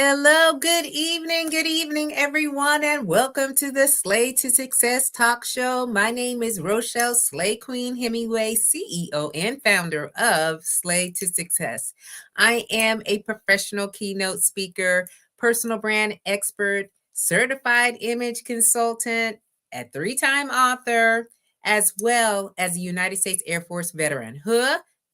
Hello, good evening, everyone, and welcome to the Slay to Success talk show. My name is Rochelle Slay Queen Hemingway, CEO and founder of Slay to Success. I am a professional keynote speaker, personal brand expert, certified image consultant, a three-time author, as well as a United States Air Force veteran.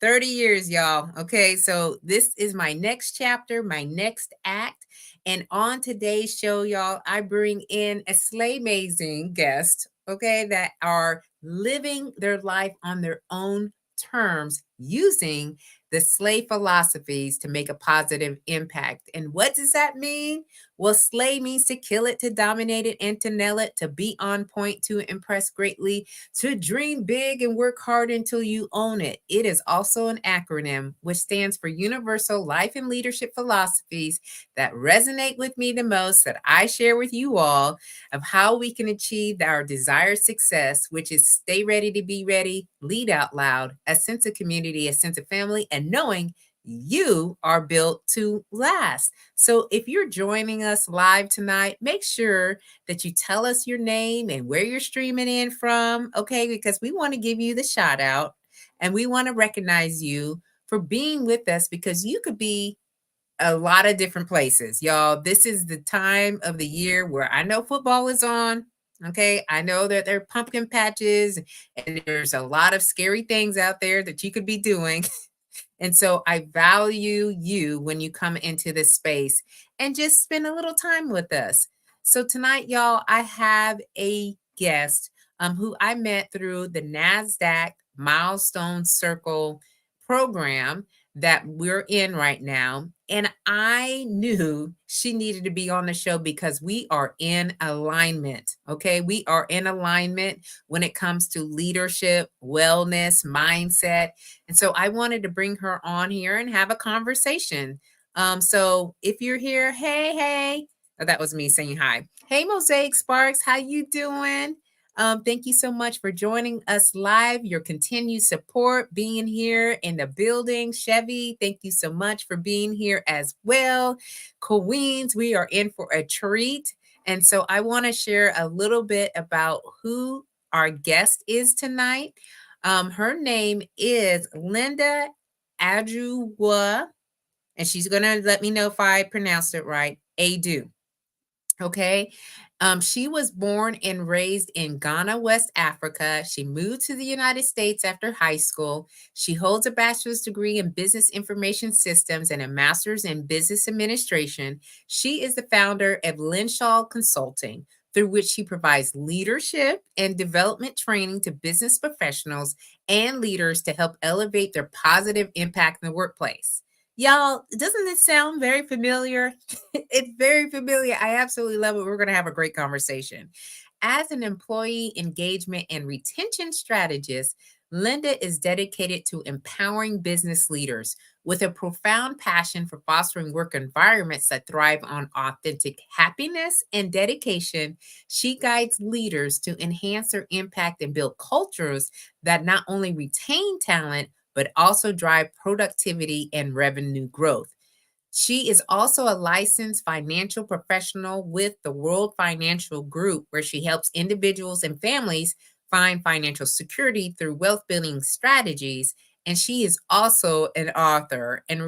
30 years, y'all. Okay, so this is my next chapter, my next act. And on today's show, y'all, I bring in a SLAYMAZING guest, okay, that are living their life on their own terms using the SLAY philosophies to make a positive impact. And what does that mean? Well, SLAY means to kill it, to dominate it, and to nail it, to be on point, to impress greatly, to dream big and work hard until you own it. It is also an acronym which stands for Universal Life and Leadership Philosophies that resonate with me the most, that I share with you all, of how we can achieve our desired success, which is stay ready to be ready, lead out loud, a sense of community, a sense of family, and knowing you are built to last. So if you're joining us live tonight, make sure that you tell us your name and where you're streaming in from, okay? Because we want to give you the shout out and we want to recognize you for being with us, because you could be a lot of different places. Y'all, this is the time of the year where I know football is on. Okay, I know that there are pumpkin patches and there's a lot of scary things out there that you could be doing. And so I value you when you come into this space and just spend a little time with us. So tonight, y'all, I have a guest who I met through the NASDAQ Milestone Circle program that we're in right now. And I knew she needed to be on the show because we are in alignment. Okay. We are in alignment when it comes to leadership, wellness, mindset. And so I wanted to bring her on here and have a conversation. So if you're here, hey, oh, that was me saying hi. Hey, Mosaic Sparks, how you doing? Thank you so much for joining us live, your continued support, being here in the building. Chevy, thank you so much for being here as well. Queens, we are in for a treat. And so I want to share a little bit about who our guest is tonight. Her name is Linda Adwoa, and she's going to let me know if I pronounced it right, Aidoo. Okay. She was born and raised in Ghana, West Africa. She moved to the United States after high school. She holds a bachelor's degree in business information systems and a master's in business administration. She is the founder of LindShal Consulting, through which she provides leadership and development training to business professionals and leaders to help elevate their positive impact in the workplace. Y'all, doesn't it sound very familiar? It's very familiar. I absolutely love it. We're going to have a great conversation. As an employee engagement and retention strategist, Linda is dedicated to empowering business leaders with a profound passion for fostering work environments that thrive on authentic happiness and dedication. She guides leaders to enhance their impact and build cultures that not only retain talent, but also drive productivity and revenue growth. She is also a licensed financial professional with the World Financial Group, where she helps individuals and families find financial security through wealth building strategies. And she is also an author and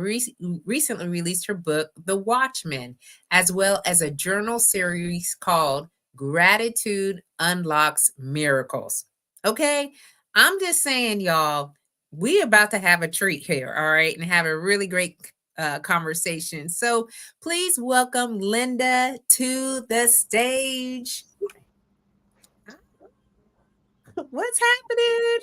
recently released her book, The Watchman, as well as a journal series called Gratitude Unlocks Miracles. Okay, I'm just saying, y'all, we about to have a treat here, all right, and have a really great conversation. So please welcome Linda to the stage. What's happening?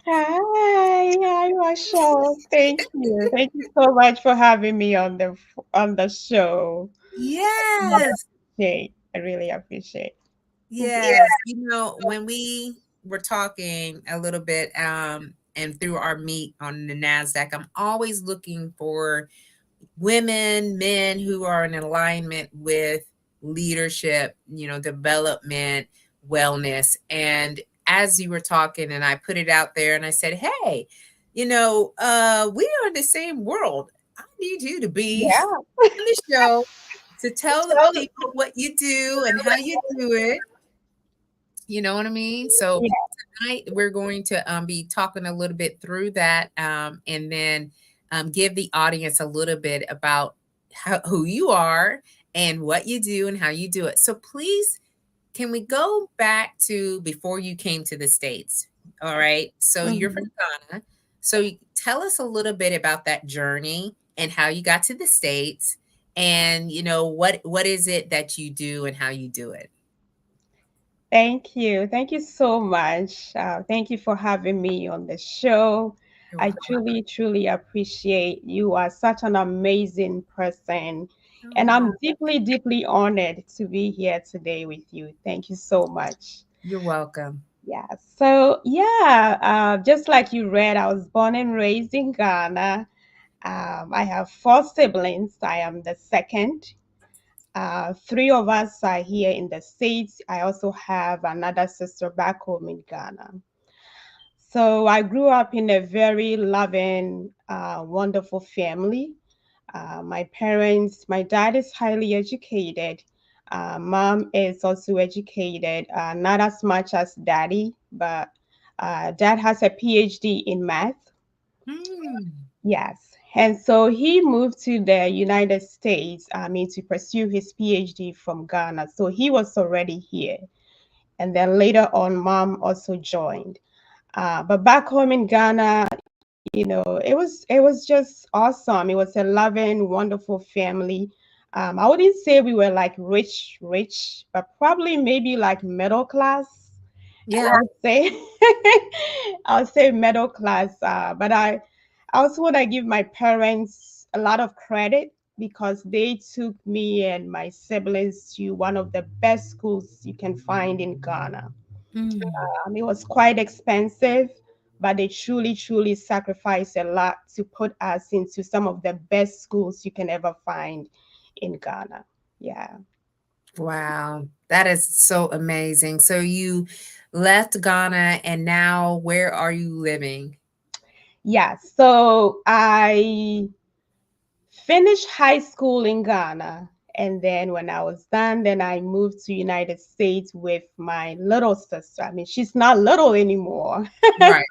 Hi, Rochelle. Thank you. Thank you so much for having me on the show. Yes. I really appreciate. Yes. When we were talking a little bit and through our meet on the NASDAQ, I'm always looking for women, men who are in alignment with leadership, development, wellness. And as you were talking, and I put it out there and I said, hey, we are in the same world. I need you to be Yeah. on the show to tell the people what you do and how you do it. You know what I mean? So Yeah. tonight we're going to be talking a little bit through that, and then give the audience a little bit about who you are and what you do and how you do it. So please, can we go back to before you came to the States? All right. So you're from Mhm. Ghana. So tell us a little bit about that journey and how you got to the States, and what is it that you do and how you do it. Thank you. Thank you so much. Thank you for having me on the show. You're I welcome. truly, truly appreciate you are such an amazing person. And Oh, I'm deeply, deeply honored to be here today with you. Thank you so much. you're welcome. Yeah. So, yeah, just like you read, I was born and raised in Ghana. I have four siblings. I am the second. Three of us are here in the States. I also have another sister back home in Ghana. So I grew up in a very loving, wonderful family. My dad is highly educated. Mom is also educated, not as much as daddy, but dad has a PhD in math. Hmm. Yes. And so he moved to the United States, to pursue his PhD from Ghana. So he was already here. And then later on, mom also joined. But back home in Ghana, it was just awesome. It was a loving, wonderful family. I wouldn't say we were like rich, rich, but probably maybe like middle class. Yeah. I would say I would say middle class. But I also want to give my parents a lot of credit because they took me and my siblings to one of the best schools you can find in Ghana. Hmm. It was quite expensive, but they truly, truly sacrificed a lot to put us into some of the best schools you can ever find in Ghana. Yeah. Wow. That is so amazing. So you left Ghana and now where are you living? Yeah. So I finished high school in Ghana. And then when I was done, then I moved to United States with my little sister. I mean, she's not little anymore. Right.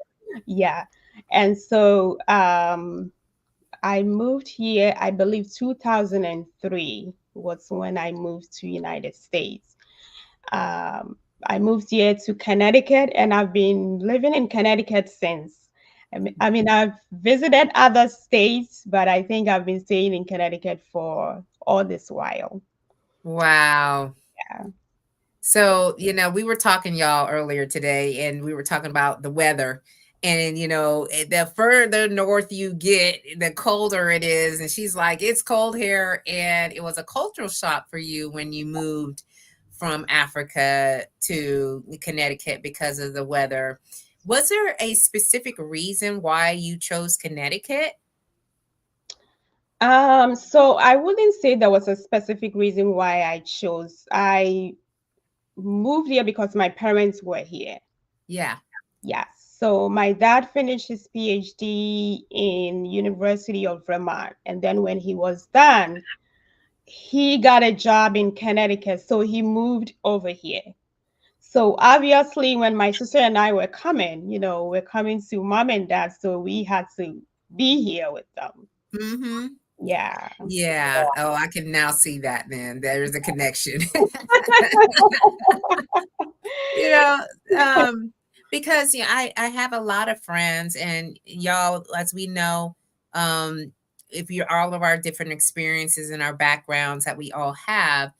Yeah. And so I moved here, I believe 2003 was when I moved to United States. I moved here to Connecticut and I've been living in Connecticut since. I mean, I've visited other states, but I think I've been staying in Connecticut for all this while. Wow. Yeah. So, we were talking y'all earlier today and we were talking about the weather. And, the further north you get, the colder it is. And she's like, it's cold here. And it was a cultural shock for you when you moved from Africa to Connecticut because of the weather. Was there a specific reason why you chose Connecticut? So I wouldn't say there was a specific reason why I chose. I moved here because my parents were here. Yeah. Yes. So my dad finished his PhD in University of Vermont, and then when he was done, he got a job in Connecticut, so he moved over here. So obviously, when my sister and I were coming, we're coming to mom and dad, so we had to be here with them. Mm-hmm. Yeah. Yeah. Oh, I can now see that then. There's a connection. You know, because I have a lot of friends, and y'all, as we know, um, if you're all of our different experiences and our backgrounds that we all have,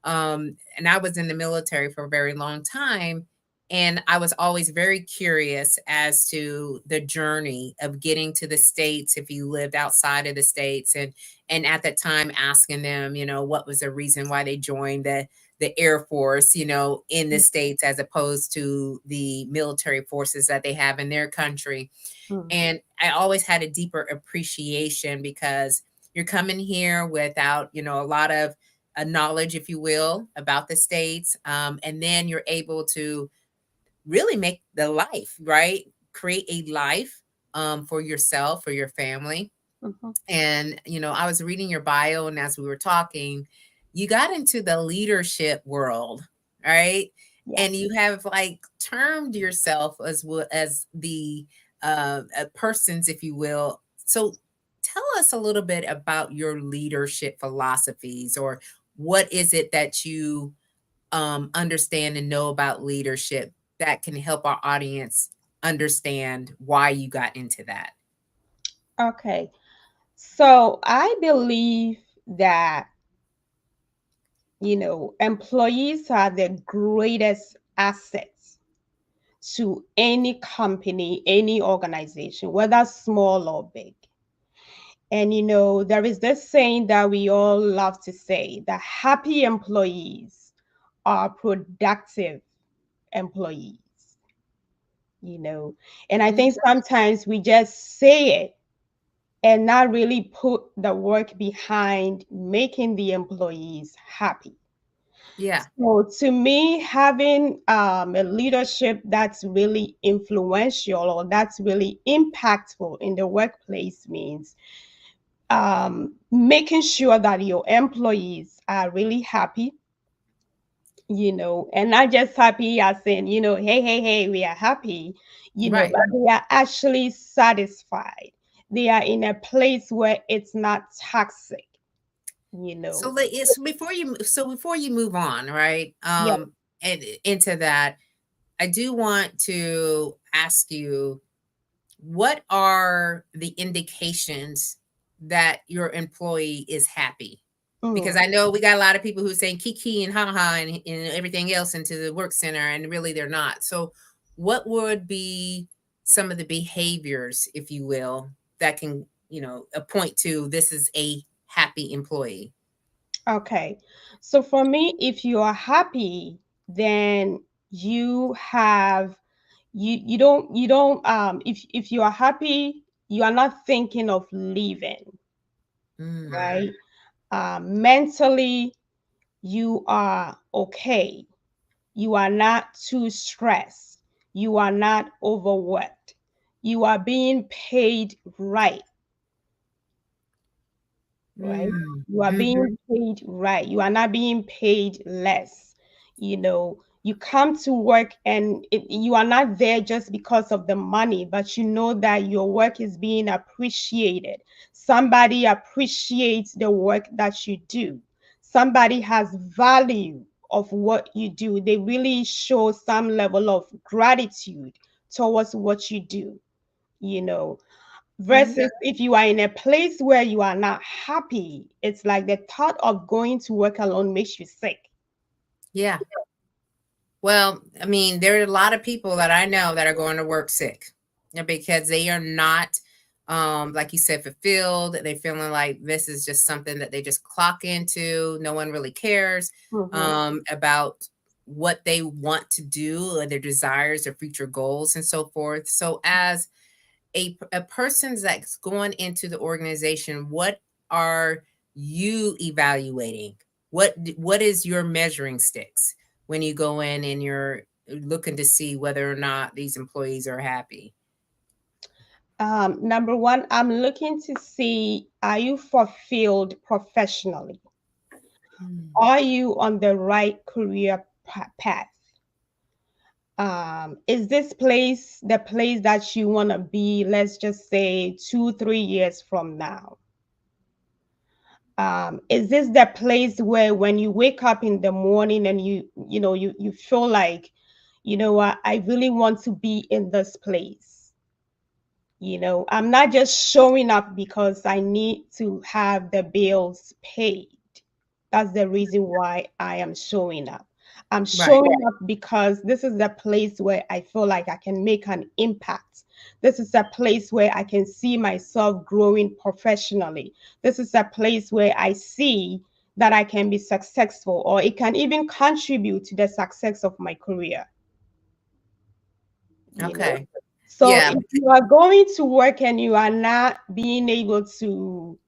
and I was in the military for a very long time, and I was always very curious as to the journey of getting to the States if you lived outside of the States, and at that time asking them, what was the reason why they joined the Air Force, in the States as opposed to the military forces that they have in their country. Mhm. And I always had a deeper appreciation because you're coming here without, a lot of knowledge, if you will, about the States. And then you're able to really make the life, right? Create a life for yourself, for your family. Mhm. And, I was reading your bio, and as we were talking, you got into the leadership world, right? And Yes. you have like termed yourself as well as the persons, if you will. So tell us a little bit about your leadership philosophies, or what is it that you understand and know about leadership that can help our audience understand why you got into that. Okay. So I believe that, employees are the greatest assets to any company, any organization, whether small or big. And there is this saying that we all love to say that happy employees are productive employees, you know. And I Mhm. think sometimes we just say it and not really put the work behind making the employees happy. Yeah. So to me, having a leadership that's really influential or that's really impactful in the workplace means making sure that your employees are really happy, and not just happy as in, hey, hey, hey, we are happy, Right. but they are actually satisfied. They are in a place where it's not toxic, you So know. before you move on, right? Yeah. And into that, I do want to ask you, what are the indications that your employee is happy? Because Mm. I know we got a lot of people who saying kiki and ha ha and everything else into the work center, and really they're not. So what would be some of the behaviors, if you will, that can, point to this is a happy employee? Okay. So for me, if you are happy, then you have you don't if you are happy, you are not thinking of leaving, Mm, right? Mentally, you are okay. You are not too stressed. You are not overworked. You are being paid right, right? mm, You are being mhm. paid right. You are not being paid less. You come to work and you are not there just because of the money, but you know that your work is being appreciated. Somebody appreciates the work that you do. Somebody has value of what you do. They really show some level of gratitude towards what you do, you know Mhm. versus if you are in a place where you are not happy, it's like the thought of going to work alone makes you sick. Yeah. Well, I mean, there are a lot of people that I know that are going to work sick, because they are not, like you said, fulfilled. They're feeling like this is just something that they just clock into. No one really cares Hmm. about what they want to do, or their desires, their future goals, and so forth. So, as a person that's going into the organization, what are you evaluating? What is your measuring sticks when you go in and you're looking to see whether or not these employees are happy? Number one, I'm looking to see, are you fulfilled professionally? Hmm. Are you on the right career path? Is this place the place that you want to be, let's just say 2 3 years from now? Is this the place where when you wake up in the morning and you feel like, what, I really want to be in this place? I'm not just showing up because I need to have the bills paid. That's the reason why I am showing up. I'm Right. showing up because this is the place where I feel like I can make an impact. This is a place where I can see myself growing professionally. This is a place where I see that I can be successful, or it can even contribute to the success of my career, you know. Okay. So Yeah. if you are going to work and you are not being able to,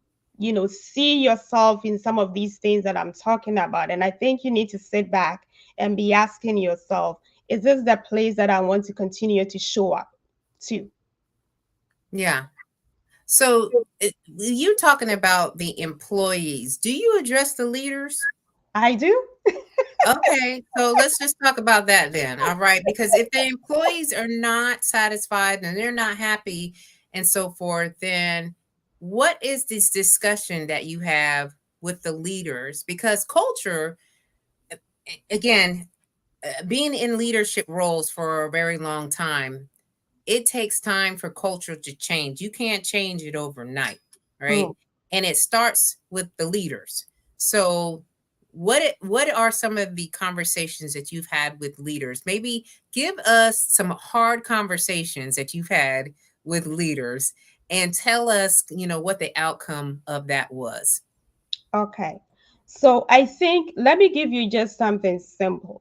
see yourself in some of these things that I'm talking about, and I think you need to sit back and be asking yourself, is this the place that I want to continue to show up to? Yeah. So you talking about the employees. Do you address the leaders? I do. Okay, so let's just talk about that then. All right, because if the employees are not satisfied and they're not happy and so forth, then what is this discussion that you have with the leaders? Because culture, again, being in leadership roles for a very long time, it takes time for culture to change. You can't change it overnight, right? Mm, And it starts with the leaders. So what are some of the conversations that you've had with leaders? Maybe give us some hard conversations that you've had with leaders and tell us, what the outcome of that was. okay. So I think, let me give you just something simple.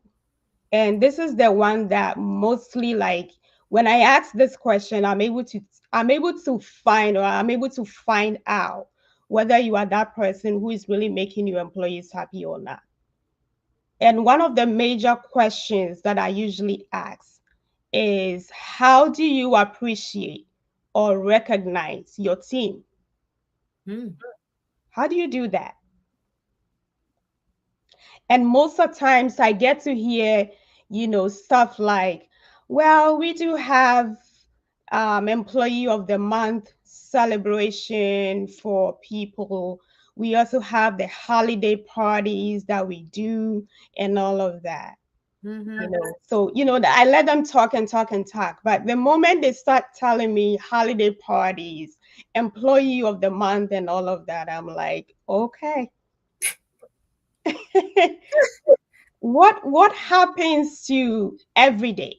And this is the one that mostly, like, when I ask this question, I'm able to find out whether you are that person who is really making your employees happy or not. And one of the major questions that I usually ask is, how do you appreciate or recognize your team? Hmm. How do you do that? And most of the times I get to hear, stuff like, well, we do have employee of the month celebration for people. We also have the holiday parties that we do and all of that. Mm-hmm. So I let them talk and talk and talk, but the moment they start telling me holiday parties, employee of the month and all of that, I'm like, okay. What happens to every day?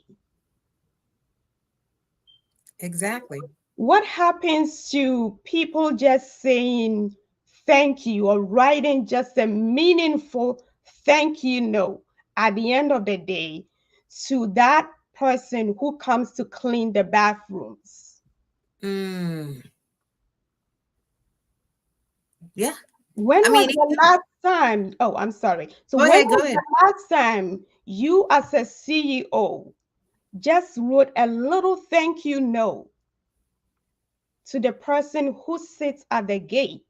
Exactly. What happens to people just saying thank you or writing just a meaningful thank you note at the end of the day to that person who comes to clean the bathrooms? Mm. Yeah. When I was mean, the last time? Oh, I'm sorry. So, go when ahead, go was ahead. the last time you, as a CEO, just wrote a little thank you note to the person who sits at the gate,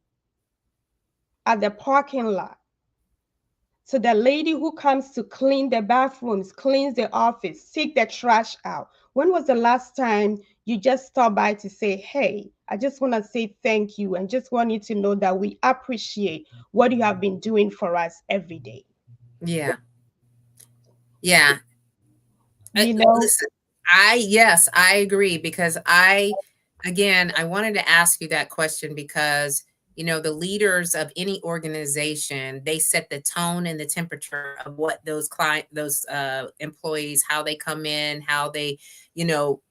at the parking lot, to the lady who comes to clean the bathrooms, cleans the office, take the trash out? When was the last time you just stopped by to say, hey, I just want to say thank you and just want you to know that we appreciate what you have been doing for us every day? Yeah. Yeah. You know, Listen, yes, I agree because again, I wanted to ask you that question because, the leaders of any organization, they set the tone and the temperature of what those employees, how they come in, how they,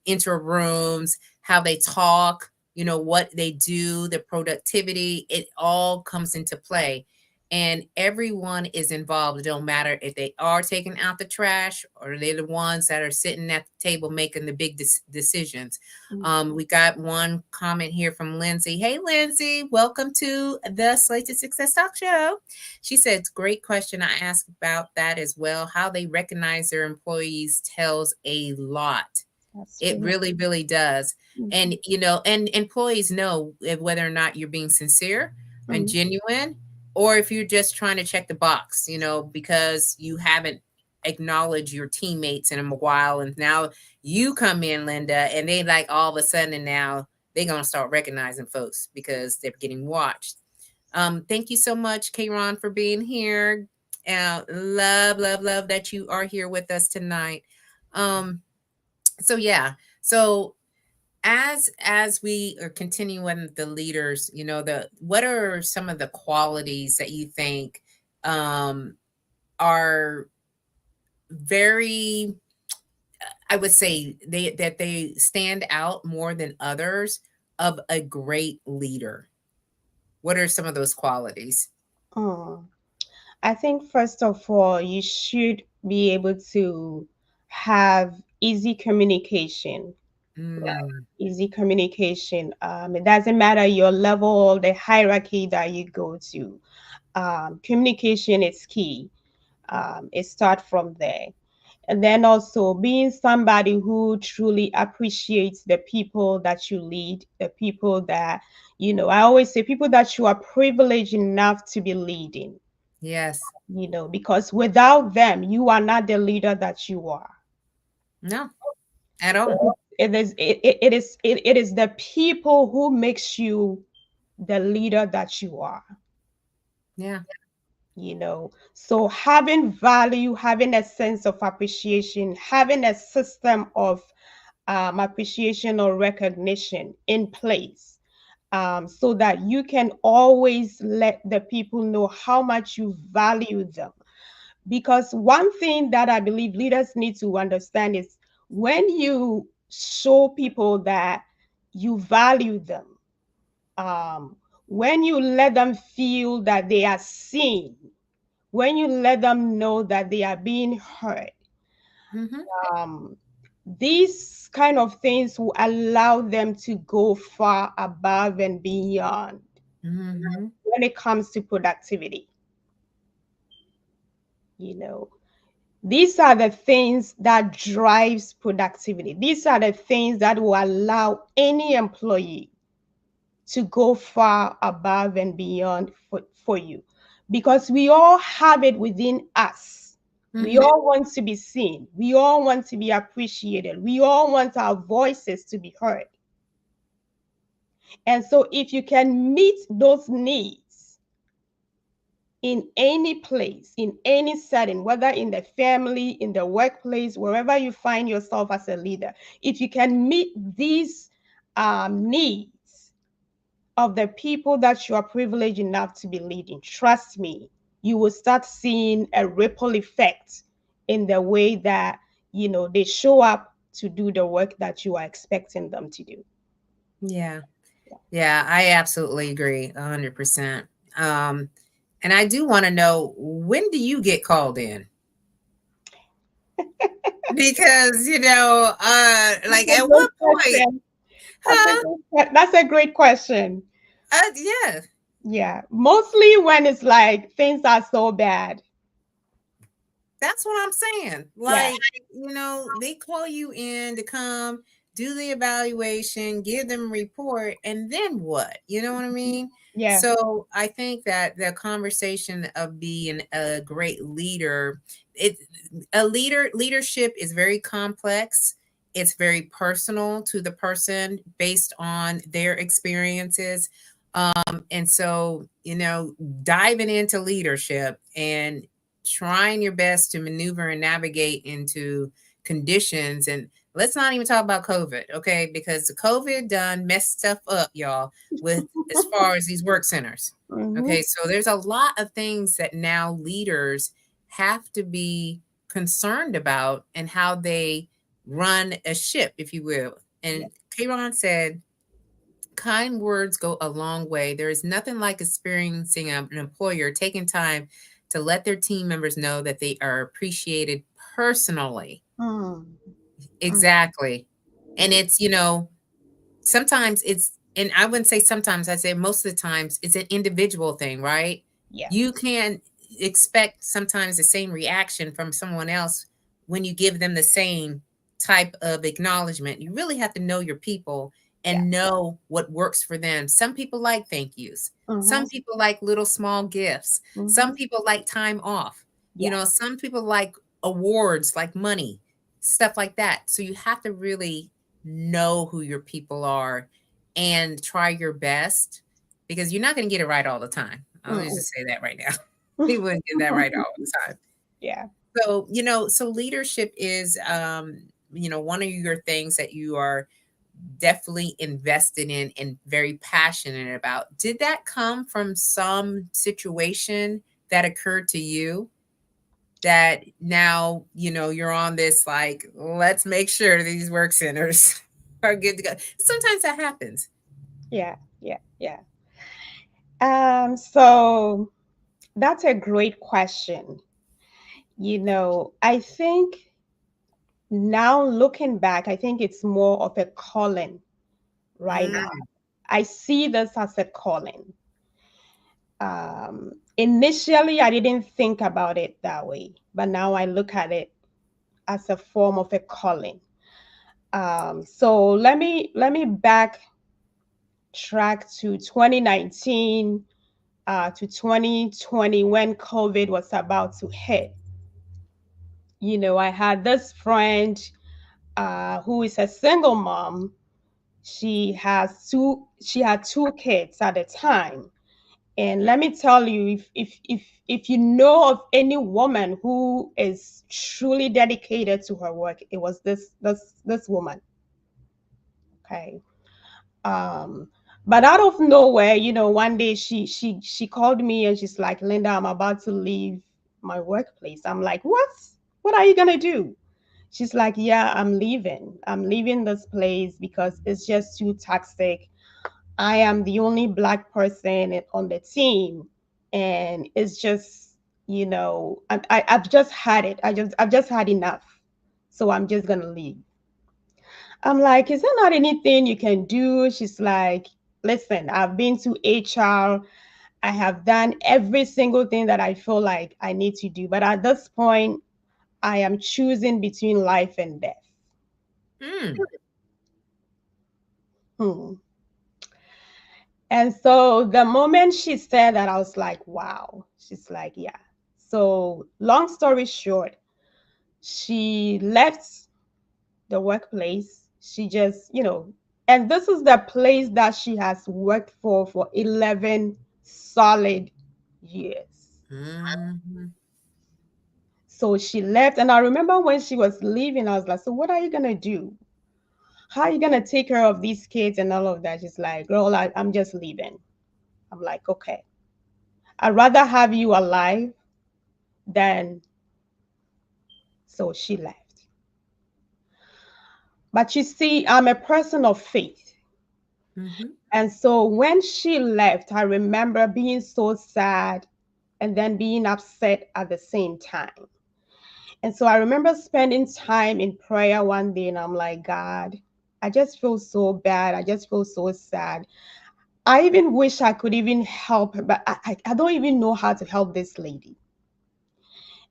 enter rooms, how they talk, what they do, the productivity, it all comes into play, and everyone is involved. It don't matter if they are taking out the trash or they're the ones that are sitting at the table making the big decisions. We got one comment here from Lindsay. Hey, Lindsay, welcome to the Slate to Success Talk Show. She said, great question. I asked about that as well. How they recognize their employees tells a lot. that's It true. really, really does. Mhm, And, and employees know whether or not you're being sincere and mhm, genuine, or if you're just trying to check the box, because you haven't acknowledged your teammates in a while. And now you come in, Linda, and they like all of a sudden, and now they're going to start recognizing folks because they're getting watched. Thank you so much, Kayron, for being here. Love, love, love that you are here with us tonight. Um, so yeah, so as we are continuing the leaders, the what are some of the qualities that you think um are very, I would say, they stand out more than others of a great leader? What are some of those qualities? mm. I think first of all, you should be able to have easy communication. Mm, Easy communication. It doesn't matter your level, the hierarchy that you go to. Communication is key. It starts from there. And then also being somebody who truly appreciates the people that you lead, the people that, I always say people that you are privileged enough to be leading. Yes. Because without them, you are not the leader that you are. No, at all. It is the people who makes you the leader that you are. Yeah. So having value, having a sense of appreciation, having a system of appreciation or recognition in place, so that you can always let the people know how much you value them. Because one thing that I believe leaders need to understand is when you show people that you value them, um, when you let them feel that they are seen, when you let them know that they are being heard, Mm-hmm. um, these kind of things will allow them to go far above and beyond Mm-hmm. when it comes to productivity. You know, these are the things that drives productivity. These are the things that will allow any employee to go far above and beyond for you, because we all have it within us. We Mm-hmm. all want to be seen. We all want to be appreciated. We all want our voices to be heard. And so if you can meet those needs in any place, in any setting, whether in the family, in the workplace, wherever you find yourself as a leader, if you can meet these needs of the people that you are privileged enough to be leading, trust me, you will start seeing a ripple effect in the way that they show up to do the work that you are expecting them to do. Yeah. Yeah, I absolutely agree 100%. Um, and I do want to know, when do you get called in? Because, That's like a at great what point? question. That's a Huh? that's a great question. Yeah, Yeah, mostly when it's like things are so bad. that's what I'm saying. Yeah, Like, they call you in to come do the evaluation, give them a report, and then what? You know what I mean? yeah. So I think that the conversation of being a great leader, it leadership is very complex. It's very personal to the person based on their experiences. And so, diving into leadership and trying your best to maneuver and navigate into conditions. And let's not even talk about COVID, okay? Because the COVID done messed stuff up, y'all, with as far as these work centers. Hmm. Okay, so there's a lot of things that now leaders have to be concerned about and how they run a ship, if you will. Yeah. And Kayron said, kind words go a long way. There is nothing like experiencing an employer taking time to let their team members know that they are appreciated personally. Mm, mm, Exactly. And it's, sometimes it's, and I wouldn't say sometimes, I say most of the times it's an individual thing, right? yeah. You can expect sometimes the same reaction from someone else when you give them the same type of acknowledgement. You really have to know your people Yeah. and know what works for them. Some people like thank yous. Hmm. Some people like little small gifts. Some Hmm. people like time off. Yeah. Some people like awards, like money, stuff like that. So you have to really know who your people are and try your best, because you're not going to get it right all the time. I'll Mm. just say that right now. You wouldn't get that right all the time. Yeah. So, so leadership is, one of your things that you are definitely invested in and very passionate about. Did that come from some situation that occurred to you that now, you're on this, like, let's make sure these work centers are good to go? Sometimes that happens. Yeah. Yeah. Yeah. So that's a great question. I think now looking back, I think it's more of a calling right Mm, now. I see this as a calling. Initially, I didn't think about it that way, but now I look at it as a form of a calling. So let me backtrack to 2019 to 2020 when COVID was about to hit. I had this friend who is a single mom. She had two kids at the time. And let me tell you, if you know of any woman who is truly dedicated to her work, it was this woman. Okay. Um, but out of nowhere, one day she called me and she's like, Linda, I'm about to leave my workplace. I'm like, what? What are you gonna do? She's like, yeah, I'm leaving. I'm leaving this place because it's just too toxic. I am the only Black person on the team, and it's just, I've just had it. I've just had enough. So I'm just gonna leave. I'm like, is there not anything you can do? She's like, listen, I've been to HR. I have done every single thing that I feel like I need to do. But at this point, I am choosing between life and death. Mm. Hmm. And so the moment she said that, I was like, wow. She's like, yeah. So, long story short, she left the workplace. She just, and this is the place that she has worked for 11 solid years. Mm-hmm. So she left. And I remember when she was leaving, I was like, so what are you going to do? How are you going to take care of these kids and all of that? She's like, girl, I'm just leaving. I'm like, okay. I'd rather have you alive than. So she left. But you see, I'm a person of faith. Mm-hmm. And so when she left, I remember being so sad and then being upset at the same time. And so I remember spending time in prayer one day and I'm like, God, I just feel so bad. I just feel so sad. I even wish I could even help her, but I don't even know how to help this lady.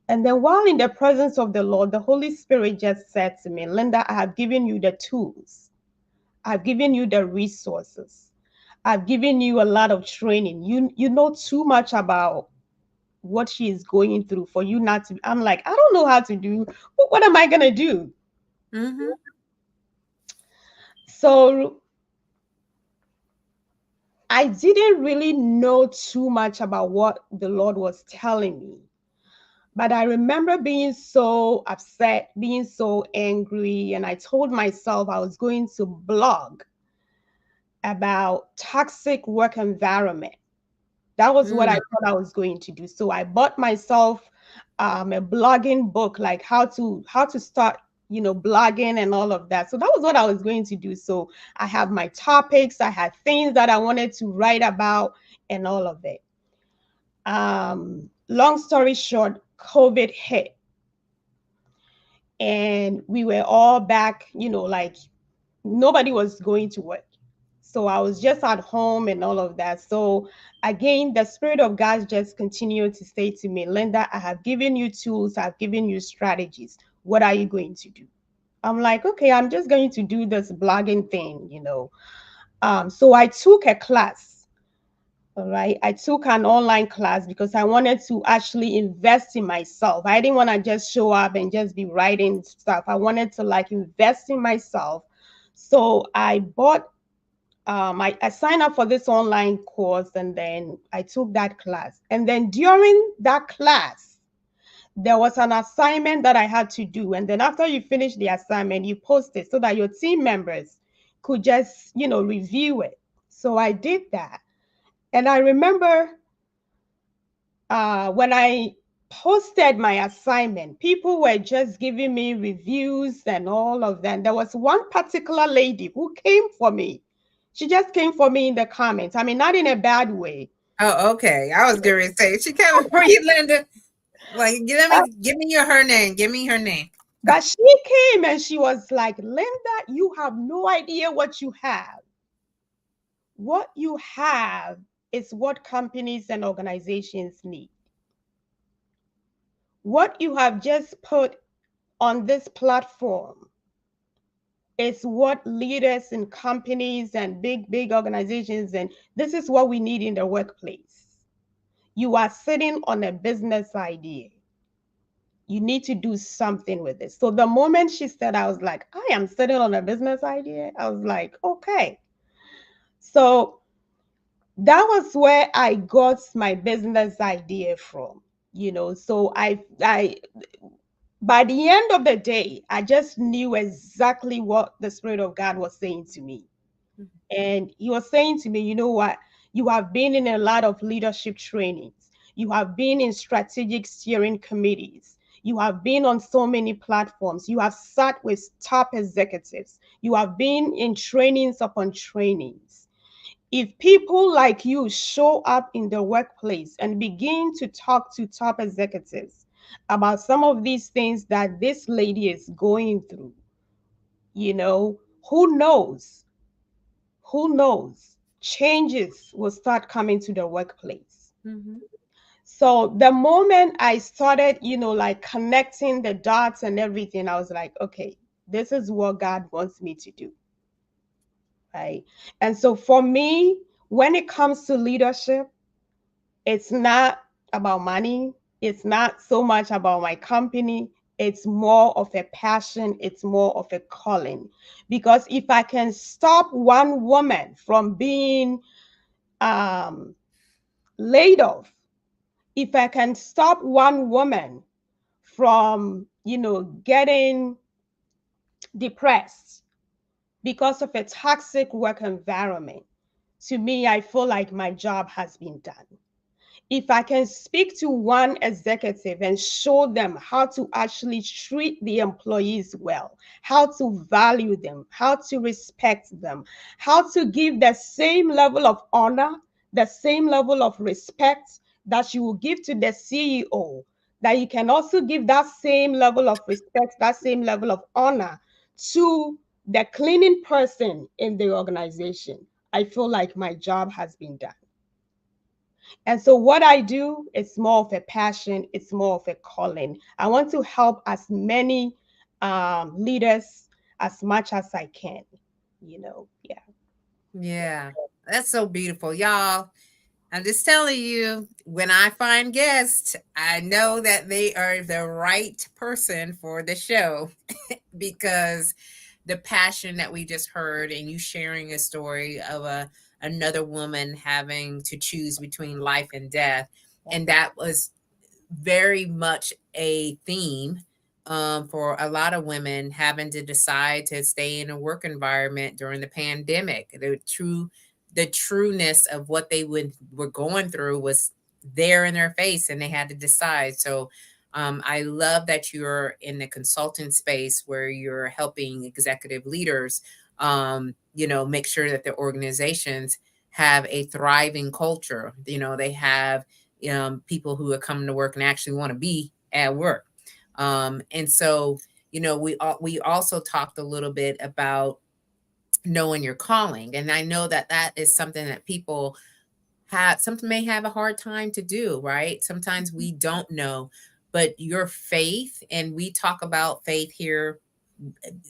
And then while in the presence of the Lord, the Holy Spirit just said to me, Linda, I have given you the tools. I've given you the resources. I've given you a lot of training. You know too much about what she is going through for you not to. I'm like, I don't know how to do. What am I gonna do? Mm-hmm. So I didn't really know too much about what the Lord was telling me. But I remember being so upset, being so angry, and I told myself I was going to blog about toxic work environment. That was what I Mm. thought I was going to do. So I bought myself a blogging book, like how to start, blogging and all of that. So that was what I was going to do. So I have my topics, I had things that I wanted to write about, and all of it. Long story short, COVID hit, and we were all back. Like nobody was going to work. So I was just at home and all of that. So again, the Spirit of God just continued to say to me, Linda, I have given you tools, I've given you strategies. What are you going to do? I'm like, okay, I'm just going to do this blogging thing. So I took a class. All right. I took an online class because I wanted to actually invest in myself. I didn't want to just show up and just be writing stuff. I wanted to like invest in myself. So I bought I signed up for this online course and then I took that class. And then during that class, there was an assignment that I had to do. And then after you finish the assignment, you post it so that your team members could just, review it. So I did that. And I remember when I posted my assignment, people were just giving me reviews and all of that. There was one particular lady who came for me. She just came for me in the comments. I mean, not in a bad way. Oh, okay. I was going to say she coming for you, Linda. Like, give me her name. Give me her name. But she came and she was like, Linda, you have no idea what you have. What you have is what companies and organizations need. What you have just put on this platform is what leaders in companies and big organizations, and this is what we need in the workplace. You are sitting on a business idea. You need to do something with it. So the moment she said, I was like, I am sitting on a business idea. I was like, okay. So that was where I got my business idea from, So I by the end of the day, I just knew exactly what the Spirit of God was saying to me. And He was saying to me, you know what? You have been in a lot of leadership trainings. You have been in strategic steering committees. You have been on so many platforms. You have sat with top executives. You have been in trainings upon trainings. If people like you show up in the workplace and begin to talk to top executives about some of these things that this lady is going through, you know, who knows? Who knows? Changes will start coming to the workplace. Mm-hmm. So the moment I started, like connecting the dots and everything, I was like, okay, this is what God wants me to do. Right. And so for me, when it comes to leadership, it's not about money. It's not so much about my company. It's more of a passion. It's more of a calling. Because if I can stop one woman from being um, laid off, if I can stop one woman from, getting depressed because of a toxic work environment, to me, I feel like my job has been done. If I can speak to one executive and show them how to actually treat the employees well, how to value them, how to respect them, how to give the same level of honor, the same level of respect that you will give to the CEO, that you can also give that same level of respect, that same level of honor to the cleaning person in the organization, I feel like my job has been done. And so, what I do is more of a passion, it's more of a calling. I want to help as many leaders as much as I can, yeah. Yeah, that's so beautiful, y'all. I'm just telling you, when I find guests, I know that they are the right person for the show because the passion that we just heard and you sharing a story of another woman having to choose between life and death, and that was very much a theme for a lot of women having to decide to stay in a work environment during the pandemic. The trueness of what they were going through was there in their face, and they had to decide. So I love that you're in the consulting space where you're helping executive leaders, make sure that their organizations have a thriving culture. They have people who are coming to work and actually want to be at work. And so, we also talked a little bit about knowing your calling, and I know that that is something that people something may have a hard time to do, right? Sometimes we don't know, but your faith, and we talk about faith here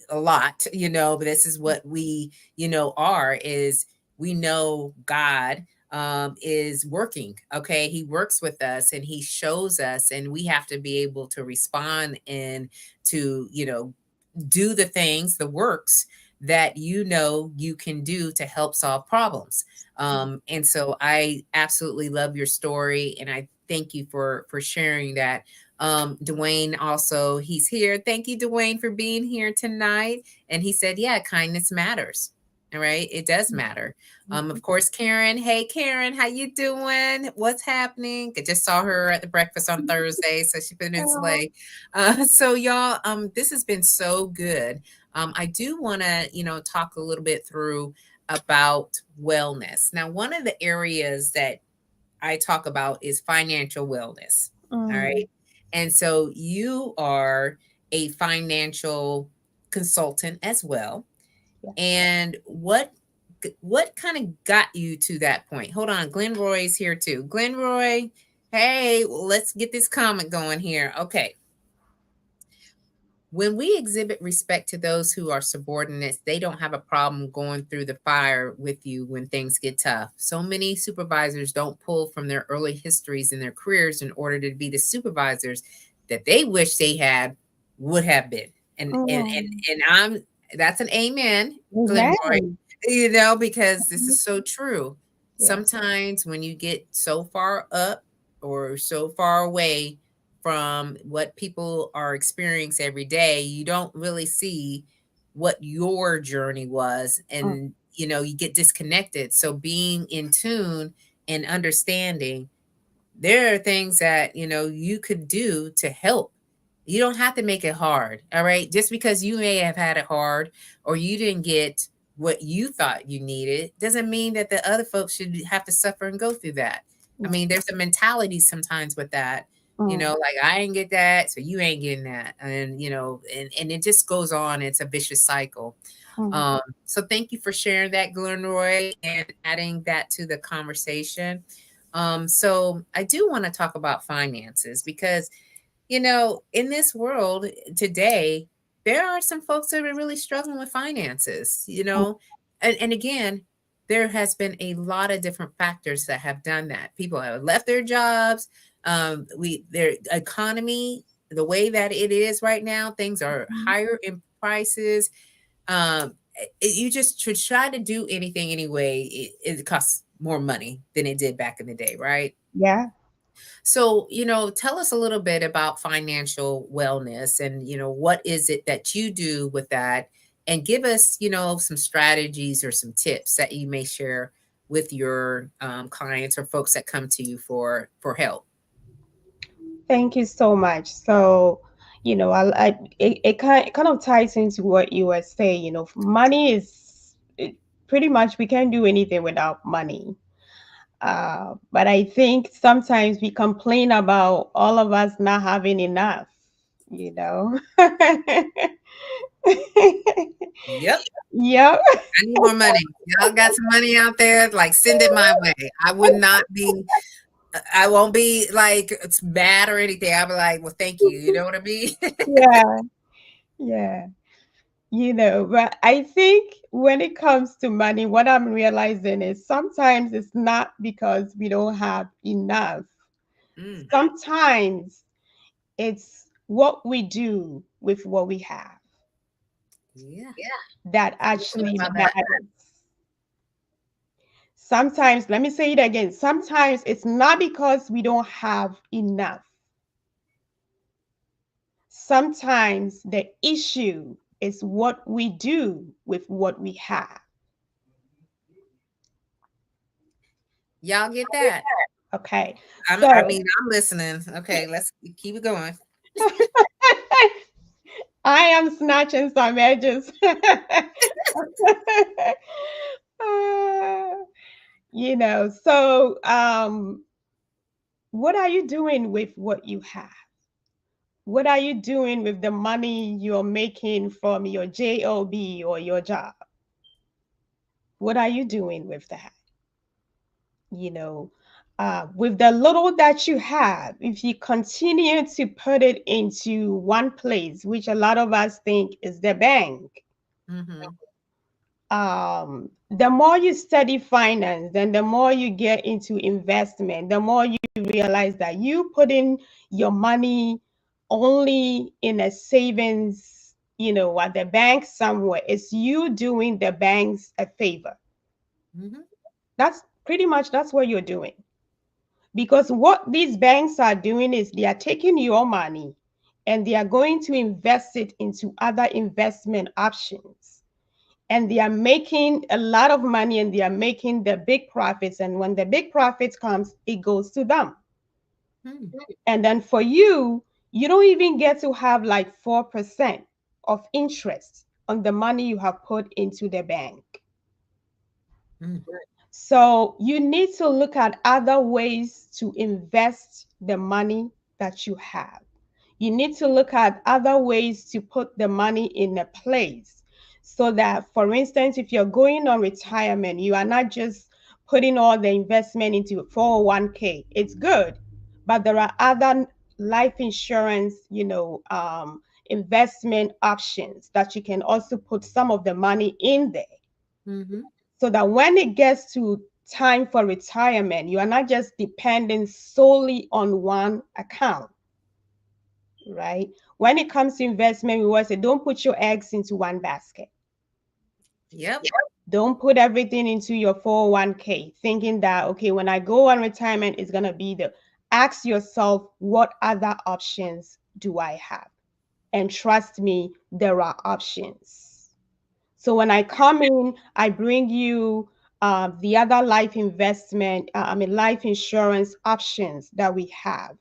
a lot, but this is what we, are is we know God is working. Okay. He works with us and he shows us, and we have to be able to respond and to, do the things, the works that you can do to help solve problems. And so I absolutely love your story, and I thank you for sharing that. Dwayne also, he's here. Thank you, Dwayne, for being here tonight. And he said, yeah, kindness matters. All right, it does matter. Of course, Karen. Hey, Karen, how you doing? What's happening? I just saw her at the breakfast on Thursday, so she put in Slay. So y'all, this has been so good. I do want to, talk a little bit through about wellness. Now, one of the areas that I talk about is financial wellness. All right. And so you are a financial consultant as well. Yeah. And what kind of got you to that point? Hold on, Glenroy's here too. Glenroy, hey, well, let's get this comment going here. Okay. When we exhibit respect to those who are subordinates, they don't have a problem going through the fire with you when things get tough. So many supervisors don't pull from their early histories in their careers in order to be the supervisors that they wish they had would have been. Mm. And I'm that's an amen, Glenroy, Amen. because this Mhm. is so true. Yes. Sometimes when you get so far up or so far away from what people are experiencing every day, you don't really see what your journey was. Mm. And, you get disconnected. So being in tune and understanding there are things that you could do to help. You don't have to make it hard. All right, just because you may have had it hard or you didn't get what you thought you needed doesn't mean that the other folks should have to suffer and go through that. I Mm. mean, there's a mentality sometimes with that, Mm. like I ain't get that, so you ain't getting that. And and it just goes on. It's a vicious cycle. Mm. So thank you for sharing that, Glenroy, and adding that to the conversation. So I do want to talk about finances because, in this world today, there are some folks that are really struggling with finances, Mm. and again, there has been a lot of different factors that have done that. People have left their jobs. Their economy, the way that it is right now, things are Mhm. higher in prices. You just to try to do anything anyway, it costs more money than it did back in the day, right? Yeah. So, tell us a little bit about financial wellness and, what is it that you do with that? And give us, some strategies or some tips that you may share with your clients or folks that come to you for help. Thank you so much. So, it kind of ties into what you were saying. Money is pretty much we can't do anything without money. But I think sometimes we complain about all of us not having enough, you know. Yep. Yep. I need more money. Y'all got some money out there? Like, send it my way. I would not be, I won't be like it's bad or anything. I'll be like, well, thank you. You know what I mean? Yeah. Yeah. But I think when it comes to money, what I'm realizing is sometimes it's not because we don't have enough. Mm, Sometimes it's what we do with what we have yeah. that How do you feel actually about that? matters. Sometimes, let me say it again. Sometimes it's not because we don't have enough. Sometimes the issue is what we do with what we have. Y'all get that? Okay. I So mean, I'm listening. Okay, let's keep it going. I am snatching some edges. Uh, what are you doing with what you have? What are you doing with the money you're making from your job or your job? What are you doing with that? You know, with the little that you have, if you continue to put it into one place, which a lot of us think is the bank, Mm-hmm. the more you study finance, then the more you get into investment, the more you realize that you put in your money only in a savings, at the bank somewhere. It's you doing the banks a favor. Mm-hmm. That's pretty much that's what you're doing. Because what these banks are doing is they are taking your money and they are going to invest it into other investment options, and they are making a lot of money and they are making the big profits, and when the big profits comes, it goes to them. Mm, And then for you, you don't even get to have like 4% of interest on the money you have put into the bank. mm, So you need to look at other ways to invest the money that you have. You need to look at other ways to put the money in a place so that, for instance, if you're going on retirement, you are not just putting all the investment into 401k. It's good, but there are other life insurance, investment options that you can also put some of the money in there, Mm-hmm. so that when it gets to time for retirement, you are not just depending solely on one account, right? When it comes to investment, we always say don't put your eggs into one basket. Yep. Don't put everything into your 401k thinking that, okay, when I go on retirement, it's going to be the. Ask yourself, what other options do I have? And trust me, there are options. So when I come in, I bring you the other life investment, life insurance options that we have,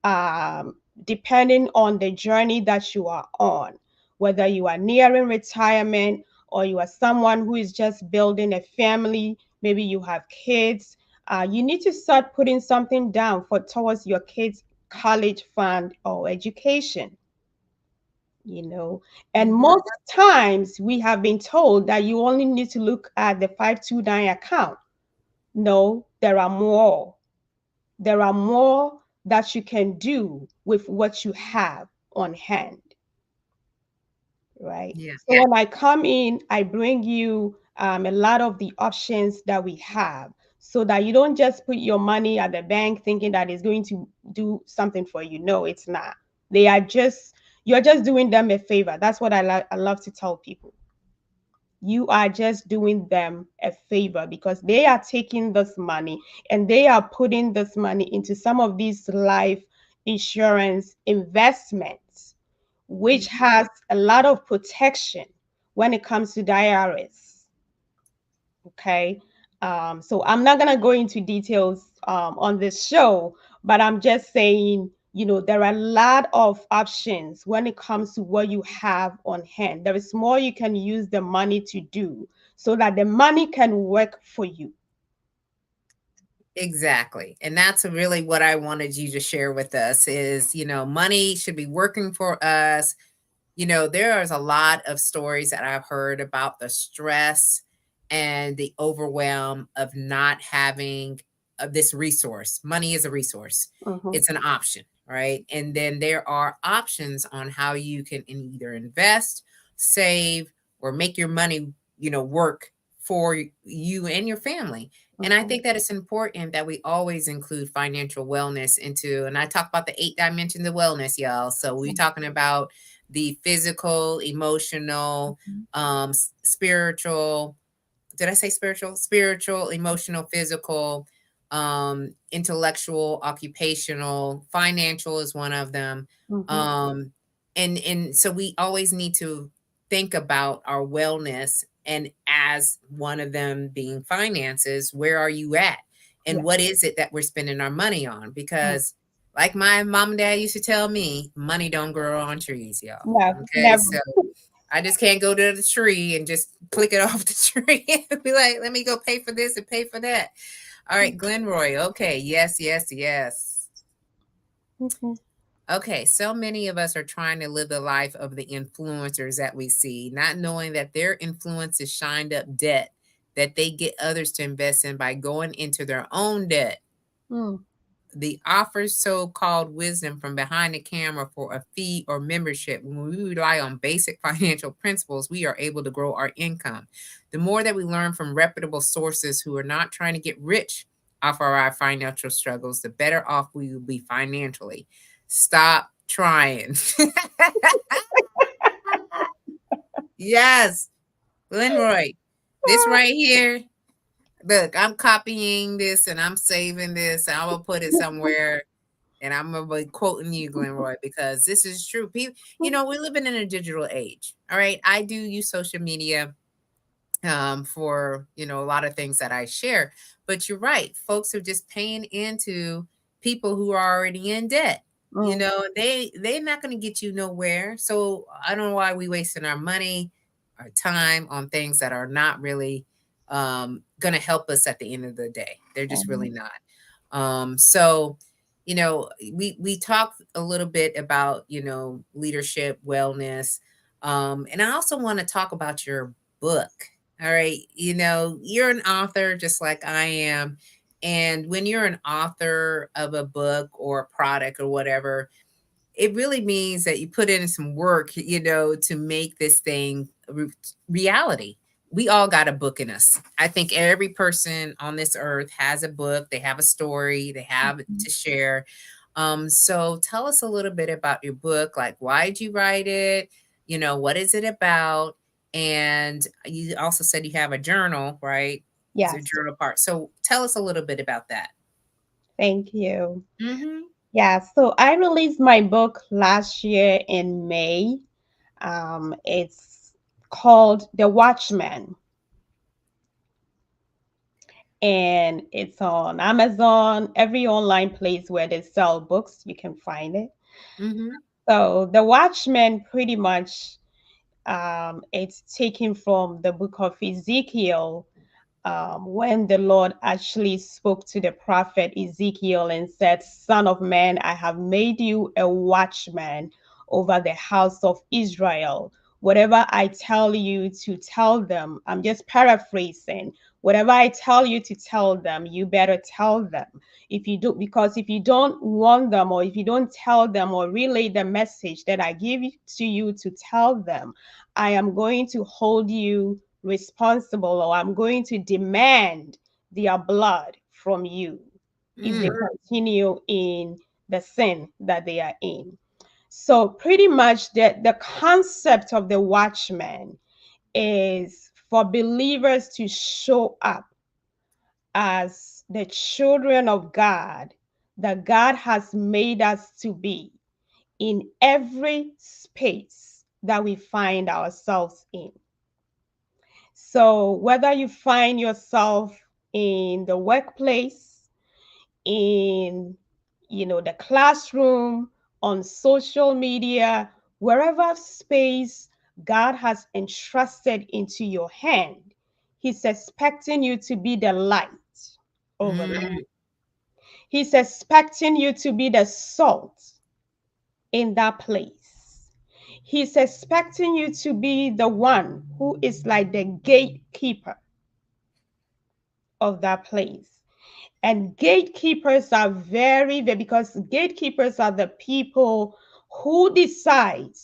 um, depending on the journey that you are on, whether you are nearing retirement or you are someone who is just building a family, maybe you have kids. You need to start putting something down for towards your kids' college fund or education, you know. And Mm-hmm. most times we have been told that you only need to look at the 529 account. No, there are more. There are more that you can do with what you have on hand, right? Yeah. So when I come in, I bring you a lot of the options that we have, so that you don't just put your money at the bank thinking that it's going to do something for you. No, it's not. They are just, you're just doing them a favor. That's what I love to tell people. You are just doing them a favor, because they are taking this money and they are putting this money into some of these life insurance investments, which Mm-hmm. has a lot of protection when it comes to the IRS. Okay. So I'm not going to go into details on this show, but I'm just saying, there are a lot of options when it comes to what you have on hand. There is more you can use the money to do, so that the money can work for you. Exactly. And that's really what I wanted you to share with us is, money should be working for us. There's a lot of stories that I've heard about the stress and the overwhelm of not having this resource. Money is a resource, Mhm, it's an option, right? And then there are options on how you can either invest, save, or make your money, work for you and your family. And I mhm, think that it's important that we always include financial wellness into, and I talk about the 8 dimensions of wellness, y'all. So we're talking about the physical, emotional, spiritual. Did I say spiritual? Spiritual, emotional, physical, intellectual, occupational, financial is one of them. mhm, Um, and so we always need to think about our wellness, and as one of them being finances, where are you at? And yeah, what is it that we're spending our money on? mm, Because like my mom and dad used to tell me, money don't grow on trees, y'all. no, Okay, never. so I just can't go to the tree and just click it off the tree and be like, let me go pay for this and pay for that. All right, Glenroy. Okay, yes, yes, yes. Mhm, Okay, so many of us are trying to live the life of the influencers that we see, not knowing that their influence is shined up debt that they get others to invest in by going into their own debt. mm, The offers so-called wisdom from behind the camera for a fee or membership. When we rely on basic financial principles, we are able to grow our income. The more that we learn from reputable sources who are not trying to get rich off of our financial struggles, the better off we will be financially. Stop trying. Yes, Glenroy, this right here. Look, I'm copying this and I'm saving this and I'm gonna put it somewhere. And I'm gonna be quoting you, Glenroy, because this is true. People, we're living in a digital age. All right. I do use social media for a lot of things that I share. But you're right. Folks are just paying into people who are already in debt. mm, They're not gonna get you nowhere. So I don't know why we wasting our money, our time on things that are not really gonna help us at the end of the day. They're just really mhm, not. So we talked a little bit about leadership, wellness, and I also want to talk about your book. All right, you're an author just like I am, and when you're an author of a book or a product or whatever, it really means that you put in some work, to make this thing reality. We all got a book in us. I think every person on this earth has a book. They have a story. They have it Mhm. to share. So tell us a little bit about your book. Like, why did you write it? What is it about? And you also said you have a journal, right? It's a Yes, journal part. So tell us a little bit about that. thank you. Mm-hmm. Yeah, so I released my book last year in May. It's called The Watchman, and it's on Amazon, every online place where they sell books, you can find it. Mm-hmm. So, The Watchman pretty much it's taken from the book of Ezekiel, when the Lord actually spoke to the prophet Ezekiel and said, Son of man, I have made you a watchman over the house of Israel. Whatever I tell you to tell them, I'm just paraphrasing. Whatever I tell you to tell them, you better tell them. If you do, because if you don't want them, or if you don't tell them or relay the message that I give to you to tell them, I am going to hold you responsible, or I'm going to demand their blood from you if they continue in the sin that they are in. So pretty much the concept of the watchman is for believers to show up as the children of God that God has made us to be in every space that we find ourselves in. So whether you find yourself in the workplace, in the classroom, on social media, wherever space God has entrusted into your hand, He's expecting you to be the light over there. Mm-hmm. He's expecting you to be the salt in that place. He's expecting you to be the one who is like the gatekeeper of that place. And gatekeepers are very, because gatekeepers are the people who decide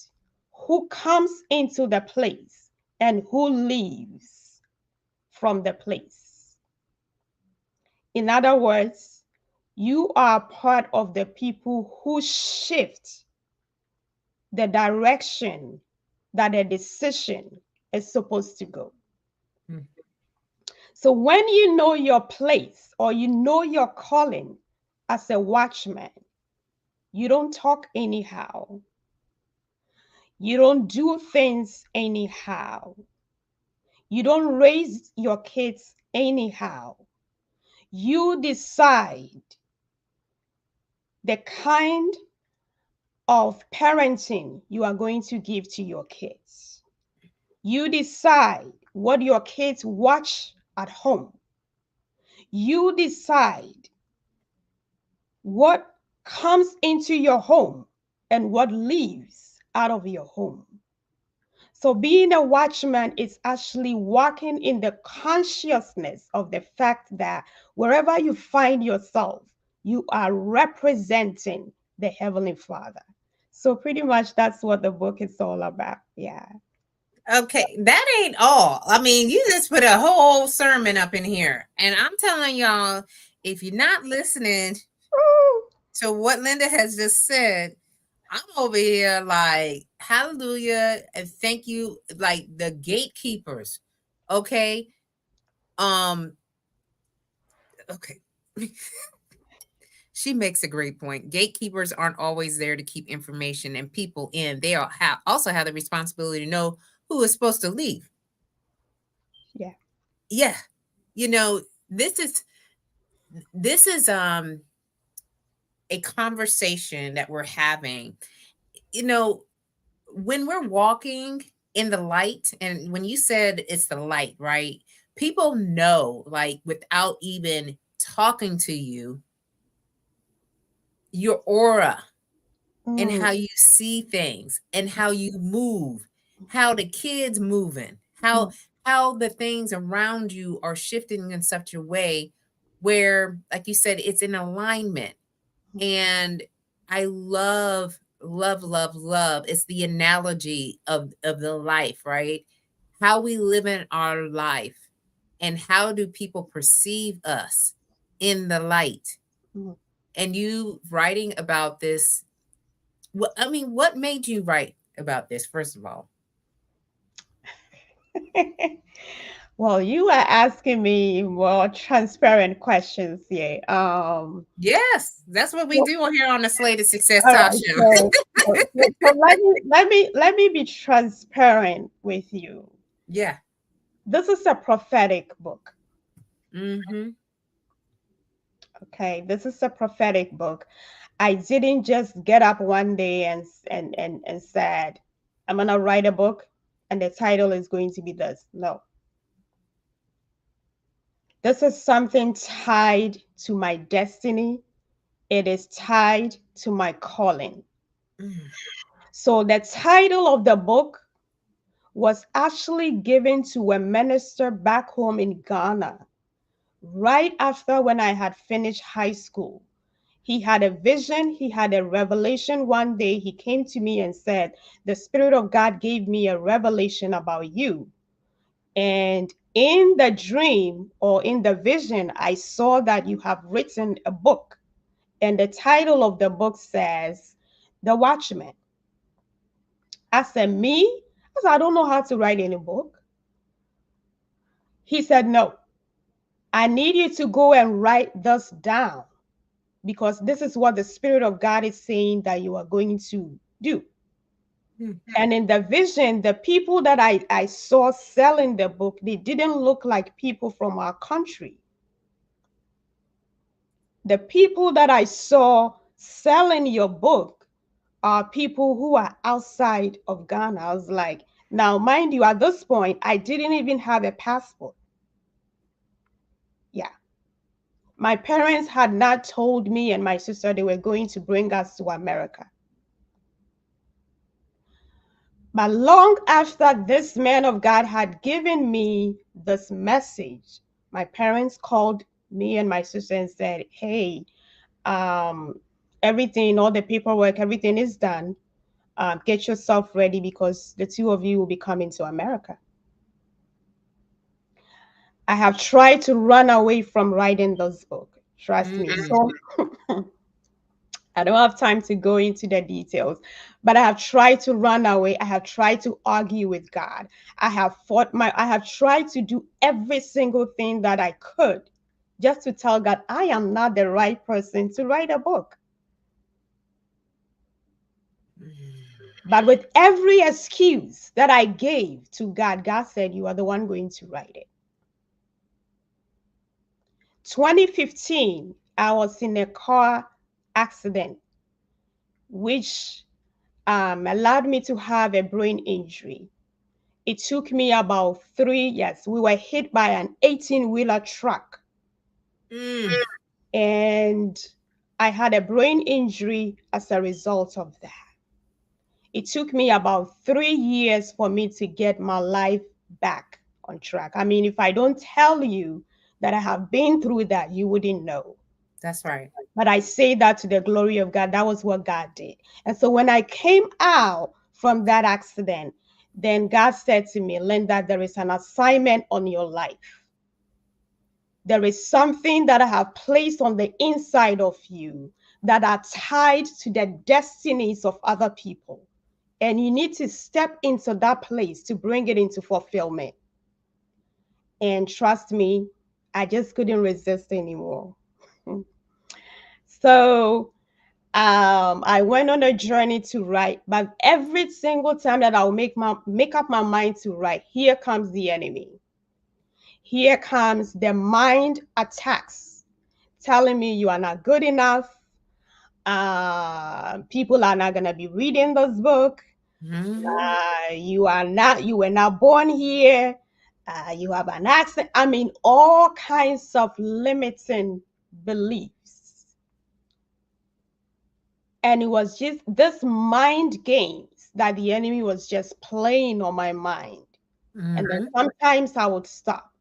who comes into the place and who leaves from the place. In other words, you are part of the people who shift the direction that a decision is supposed to go. So when you know your place, or you know your calling as a watchman, you don't talk anyhow. You don't do things anyhow. You don't raise your kids anyhow. You decide the kind of parenting you are going to give to your kids. You decide what your kids watch at home. You decide what comes into your home and what leaves out of your home. So, being a watchman is actually walking in the consciousness of the fact that wherever you find yourself, you are representing the Heavenly Father. So, pretty much that's what the book is all about. Yeah. Okay, that ain't all. I mean, you just put a whole sermon up in here. And I'm telling y'all, if you're not listening to what Linda has just said, I'm over here like, hallelujah, and thank you, like the gatekeepers. Okay. Um, okay. She makes a great point. Gatekeepers aren't always there to keep information and people in. They also have the responsibility to know who is supposed to leave. Yeah. Yeah. You know, this is this is a conversation that we're having. You know, when we're walking in the light, and when you said it's the light, right? People know, like, without even talking to you, your aura and Mm, how you see things and how you move, how the kids moving, how the things around you are shifting in such a way where, like you said, it's in alignment. And I love love, love, love. It's the analogy of the life, right? How we live in our life and how do people perceive us in the light. Mhm. And you writing about this, I mean, what made you write about this, first of all? Well, you are asking me more transparent questions here. Yes, that's what we So, do on here on the Slay to Success all Talk right, Show. so let me be transparent with you. Yeah. This is a prophetic book. Mm-hmm. Okay, this is a prophetic book. I didn't just get up one day and said, I'm gonna write a book and the title is going to be this. No, this is something tied to my destiny. It is tied to my calling. Mm. So the title of the book was actually given to a minister back home in Ghana right after when I had finished high school. He had a vision, he had a revelation one day. He came to me and said, the Spirit of God gave me a revelation about you. And in the dream or in the vision, I saw that you have written a book. And the title of the book says, The Watchman. I said, Me? I said, I don't know how to write any book. He said, No, I need you to go and write this down because this is what the Spirit of God is saying that you are going to do. Mm. And in the vision, the people that I saw selling the book, they didn't look like people from our country. The people that I saw selling your book are people who are outside of Ghana. I was like, now, mind you, at this point, I didn't even have a passport. Yeah. My parents had not told me and my sister they were going to bring us to America. But long after this man of God had given me this message, my parents called me and my sister and said, Hey, um, everything, all the paperwork, everything is done. Get yourself ready because the two of you will be coming to America. I have tried to run away from writing this book. Trust me. Mm. So I don't have time to go into the details, but I have tried to run away. I have tried to argue with God. I have tried to do every single thing that I could just to tell God I am not the right person to write a book. Mm. But with every excuse that I gave to God, God said, You are the one going to write it. 2015, I was in a car accident, which allowed me to have a brain injury. It took me about 3 years. We were hit by an 18-wheeler truck, Mm. and I had a brain injury as a result of that. It took me about 3 years for me to get my life back on track. I mean, if I don't tell you that I have been through that, you wouldn't know. That's right. But I say that to the glory of God. That was what God did. And so when I came out from that accident, then God said to me, Linda, there is an assignment on your life. There is something that I have placed on the inside of you that are tied to the destinies of other people. And you need to step into that place to bring it into fulfillment. And trust me, I just couldn't resist anymore. So I went on a journey to write, but every single time that I'll make up my mind to write, here comes the enemy. Here comes the mind attacks, telling me you are not good enough. People are not gonna be reading this book. Mm. You were not born here. You have an accent. I mean, all kinds of limiting beliefs. And it was just this mind games that the enemy was just playing on my mind. And then Mm-hmm. sometimes I would stop.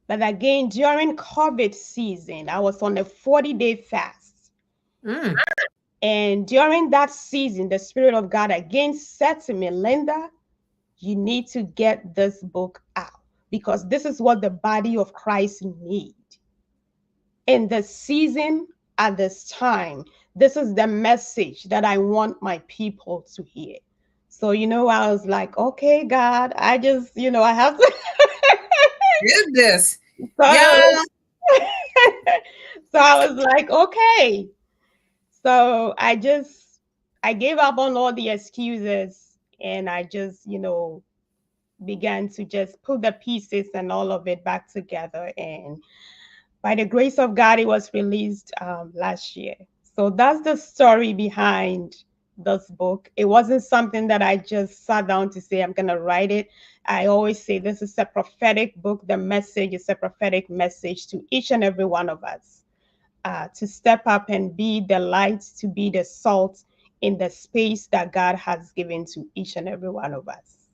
But again, during COVID season, I was on a 40-day fast. Mm. And during that season, the Spirit of God again said to me, Linda, you need to get this book out because this is what the body of Christ need in the season at this time. This is the message that I want my people to hear. So, I was like, okay, God, I have to. Goodness. So Yeah. I was, so I was like, okay. So I gave up on all the excuses and I just, began to just put the pieces and all of it back together. And by the grace of God, it was released last year. So that's the story behind this book. It wasn't something that I just sat down to say, I'm going to write it. I always say this is a prophetic book. The message is a prophetic message to each and every one of us to step up and be the light, to be the salt in the space that God has given to each and every one of us.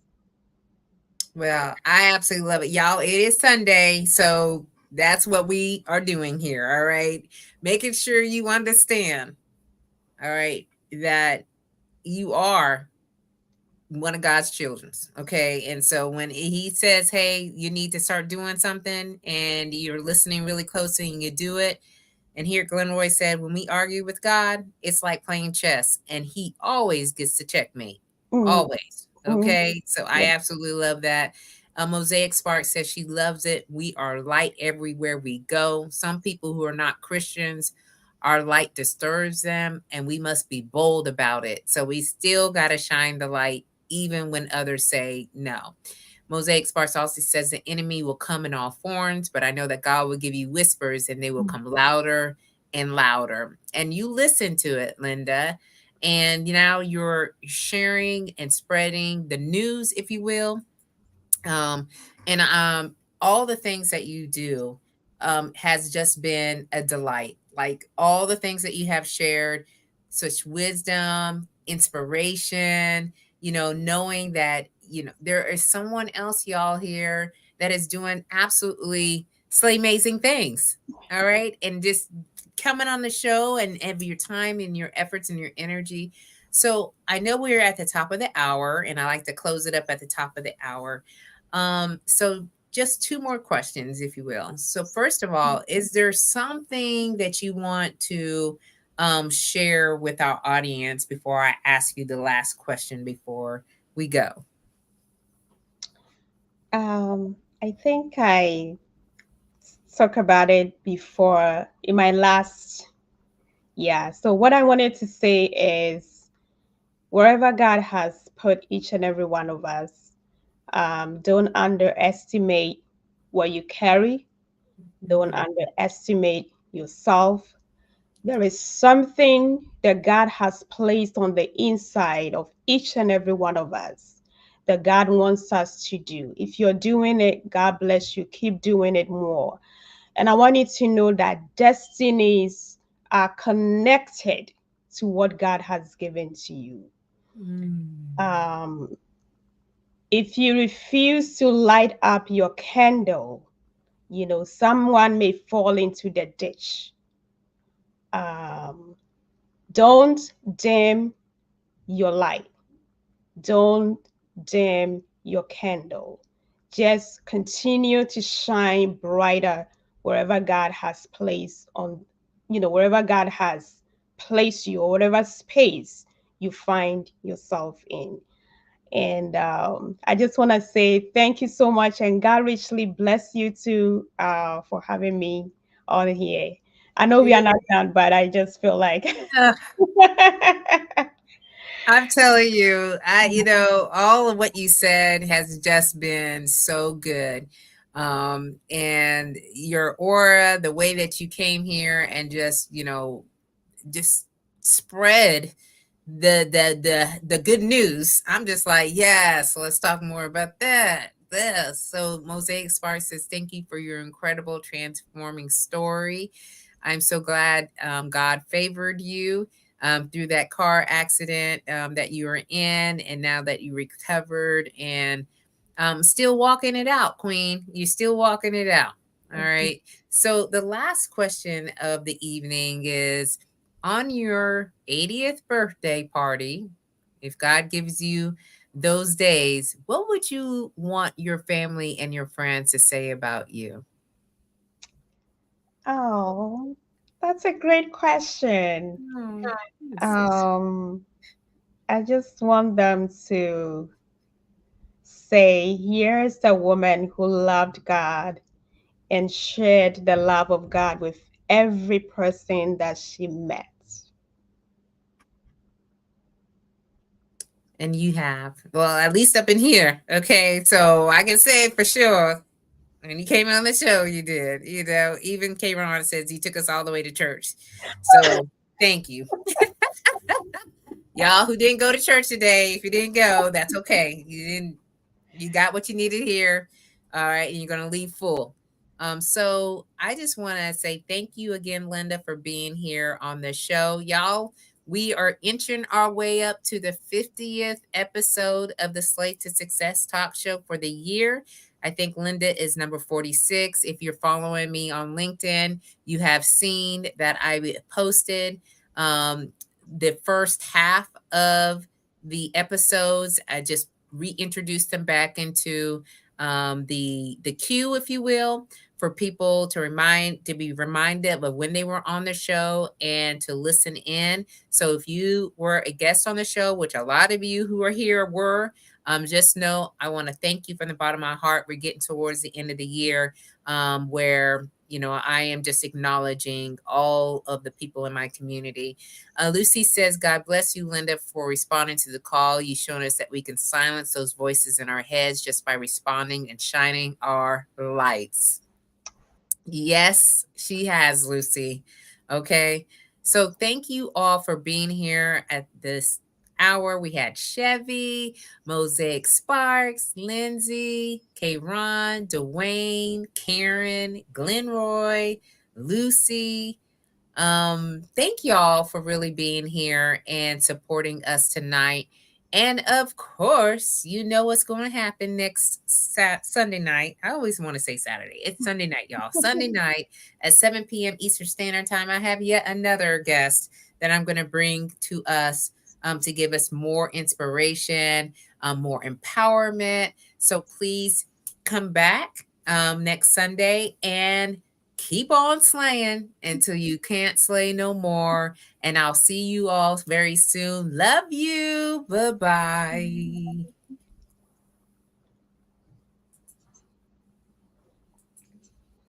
Well, I absolutely love it. Y'all, it is Sunday, so that's what we are doing here. All right. Making sure you understand, all right, that you are one of God's children's. Okay. And so when he says, hey, you need to start doing something and you're listening really closely and you do it. And here Glenroy said, when we argue with God, it's like playing chess and he always gets to checkmate. Mm-hmm. Always. Mm-hmm. Okay. So I absolutely love that. Mosaic Spark says she loves it. We are light everywhere we go. Some people who are not Christians, our light disturbs them, and we must be bold about it. So we still got to shine the light, even when others say no. Mosaic Sparks also says the enemy will come in all forms, but I know that God will give you whispers and they will come louder and louder. And you listen to it, Linda. And now you're sharing and spreading the news, if you will. And all the things that you do has just been a delight. Like all the things that you have shared, such wisdom, inspiration, knowing that, there is someone else, y'all, here that is doing absolutely amazing things. All right. And just coming on the show and have your time and your efforts and your energy. So I know we're at the top of the hour, and I like to close it up at the top of the hour. So just two more questions, if you will. So first of all, is there something that you want to share with our audience before I ask you the last question before we go? I think I talked about it before in my last, yeah. So what I wanted to say is wherever God has put each and every one of us, don't underestimate what you carry. Don't Mm. underestimate yourself. There is something that God has placed on the inside of each and every one of us that God wants us to do. If you're doing it, God bless you. Keep doing it more. And I want you to know that destinies are connected to what God has given to you. Mm. Um, if you refuse to light up your candle, someone may fall into the ditch. Um, don't dim your light. Don't dim your candle. Just continue to shine brighter wherever God has placed wherever God has placed you or whatever space you find yourself in. And I just want to say thank you so much, and God richly bless you too for having me on here. I know we are not done, but I just feel like. Yeah. I'm telling you, all of what you said has just been so good. And your aura, the way that you came here and just spread the good news. I'm just like, yes, let's talk more about that. This. So Mosaic Spark says, thank you for your incredible transforming story. I'm so glad God favored you through that car accident that you were in, and now that you recovered and still walking it out, Queen. You're still walking it out. All right. So the last question of the evening is, on your 80th birthday party, if God gives you those days, what would you want your family and your friends to say about you? Oh, that's a great question. Oh, Um, I just want them to say, here's a woman who loved God and shared the love of God with every person that she met. and you have. Well, at least up in here. Okay. So I can say for sure. When you came on the show, you did. You know, even K Ron says he took us all the way to church. So thank you. Y'all who didn't go to church today, if you didn't go, that's okay. You got what you needed here. All right, and you're gonna leave full. So I just want to say thank you again, Linda, for being here on the show. Y'all, we are inching our way up to the 50th episode of the Slate to Success talk show for the year. I think Linda is number 46. If you're following me on LinkedIn, you have seen that I posted the first half of the episodes. I just reintroduced them back into the queue, if you will, for people to be reminded of when they were on the show and to listen in. So if you were a guest on the show, which a lot of you who are here were, just know I want to thank you from the bottom of my heart. We're getting towards the end of the year, where I am just acknowledging all of the people in my community. Lucy says, God bless you, Linda, for responding to the call. You've shown us that we can silence those voices in our heads just by responding and shining our lights. Yes, she has, Lucy. Okay. So thank you all for being here at this hour. We had Chevy, Mosaic Sparks, Lindsay, Kayron, Dwayne, Karen, Glenroy, Lucy. Thank y'all for really being here and supporting us tonight. And of course, you know what's going to happen next Sunday night. I always want to say Saturday. It's Sunday night, y'all. Sunday night at 7 p.m. Eastern Standard Time. I have yet another guest that I'm going to bring to us to give us more inspiration, more empowerment. So please come back next Sunday and keep on slaying until you can't slay no more. And I'll see you all very soon. Love you. Bye bye.